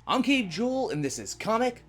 I'm Cave Joel, and this is Comic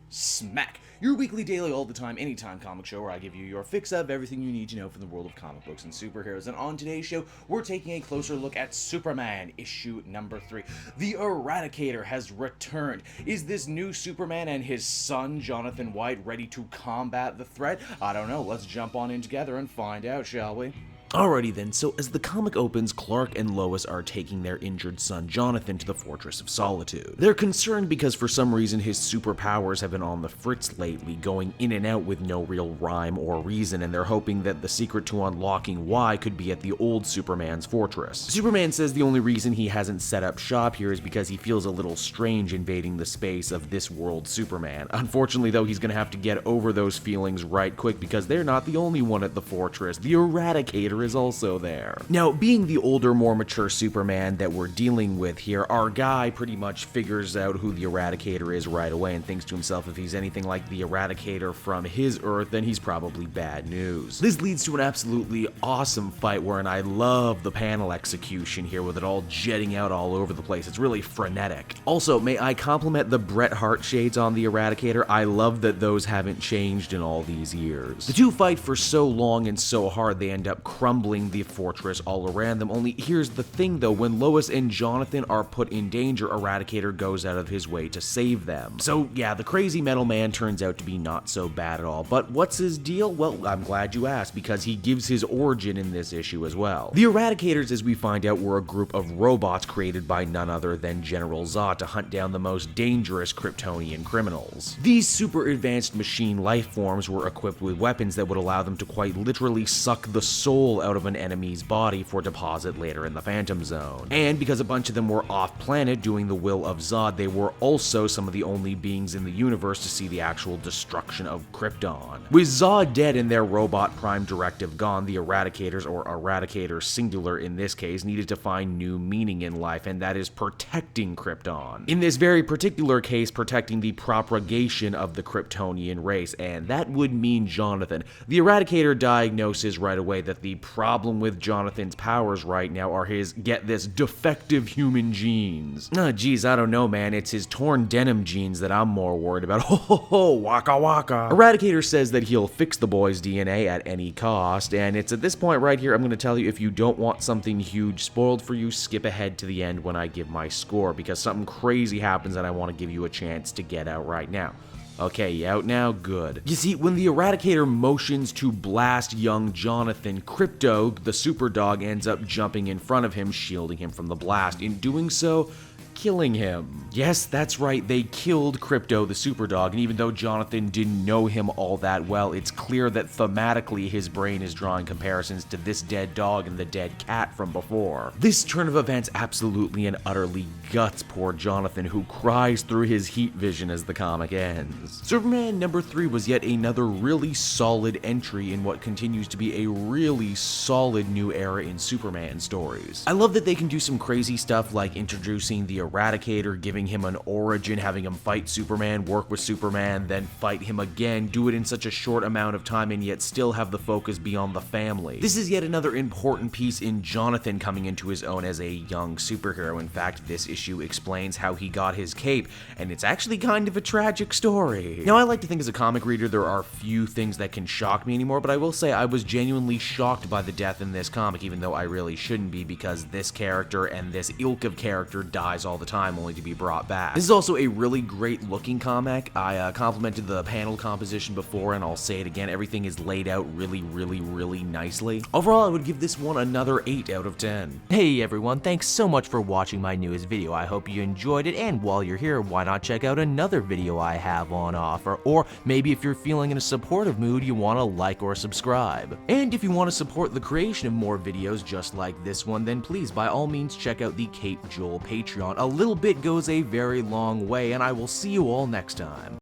Smack, your weekly, daily, all the time, anytime comic show where I give you your fix of everything you need to know from the world of comic books and superheroes. And on today's show, we're taking a closer look at Superman, issue number 3. The Eradicator has returned. Is this new Superman and his son, Jonathan White, ready to combat the threat? I don't know. Let's jump on in together and find out, shall we? Alrighty then, so as the comic opens, Clark and Lois are taking their injured son Jonathan to the Fortress of Solitude. They're concerned because for some reason his superpowers have been on the fritz lately, going in and out with no real rhyme or reason, and they're hoping that the secret to unlocking why could be at the old Superman's fortress. Superman says the only reason he hasn't set up shop here is because he feels a little strange invading the space of this world Superman. Unfortunately though, he's gonna have to get over those feelings right quick because they're not the only one at the fortress. The Eradicator is also there. Now, being the older, more mature Superman that we're dealing with here, our guy pretty much figures out who the Eradicator is right away and thinks to himself if he's anything like the Eradicator from his Earth, then he's probably bad news. This leads to an absolutely awesome fight wherein I love the panel execution here with it all jetting out all over the place. It's really frenetic. Also, may I compliment the Bret Hart shades on the Eradicator? I love that those haven't changed in all these years. The two fight for so long and so hard they end up crumbling the fortress all around them. Only here's the thing though, when Lois and Jonathan are put in danger, Eradicator goes out of his way to save them. So yeah, the crazy metal man turns out to be not so bad at all. But what's his deal? Well, I'm glad you asked, because he gives his origin in this issue as well. The Eradicators, as we find out, were a group of robots created by none other than General Zod to hunt down the most dangerous Kryptonian criminals. These super advanced machine life forms were equipped with weapons that would allow them to quite literally suck the soul out of an enemy's body for deposit later in the Phantom Zone. And because a bunch of them were off-planet doing the will of Zod, they were also some of the only beings in the universe to see the actual destruction of Krypton. With Zod dead and their robot prime directive gone, the Eradicators, or Eradicators singular in this case, needed to find new meaning in life, and that is protecting Krypton. In this very particular case, protecting the propagation of the Kryptonian race, and that would mean Jonathan. The Eradicator diagnoses right away that the problem with Jonathan's powers right now are his, get this, defective human genes. Geez, I don't know, man. It's his torn denim genes that I'm more worried about. Ho ho ho, waka waka. Eradicator says that he'll fix the boy's DNA at any cost, and it's at this point right here I'm going to tell you, if you don't want something huge spoiled for you, skip ahead to the end when I give my score, because something crazy happens and I want to give you a chance to get out right now. Okay, you out now? Good. You see, when the Eradicator motions to blast young Jonathan, Crypto, the super dog, ends up jumping in front of him, shielding him from the blast. In doing so, killing him. Yes, that's right, they killed Crypto the Superdog, and even though Jonathan didn't know him all that well, it's clear that thematically his brain is drawing comparisons to this dead dog and the dead cat from before. This turn of events absolutely and utterly guts poor Jonathan, who cries through his heat vision as the comic ends. Superman number 3 was yet another really solid entry in what continues to be a really solid new era in Superman stories. I love that they can do some crazy stuff like introducing the Eradicator, giving him an origin, having him fight Superman, work with Superman, then fight him again, do it in such a short amount of time and yet still have the focus be on the family. This is yet another important piece in Jonathan coming into his own as a young superhero. In fact, this issue explains how he got his cape, and it's actually kind of a tragic story. Now, I like to think as a comic reader there are few things that can shock me anymore, but I will say I was genuinely shocked by the death in this comic, even though I really shouldn't be, because this character and this ilk of character dies all the time only to be brought back. This is also a really great looking comic. I complimented the panel composition before, and I'll say it again, everything is laid out really nicely. Overall, I would give this one another 8 out of 10. Hey everyone, thanks so much for watching my newest video. I hope you enjoyed it, and while you're here, why not check out another video I have on offer, or maybe if you're feeling in a supportive mood, you want to like or subscribe. And if you want to support the creation of more videos just like this one, then please by all means check out the Cape Joel Patreon. A little bit goes a very long way, and I will see you all next time.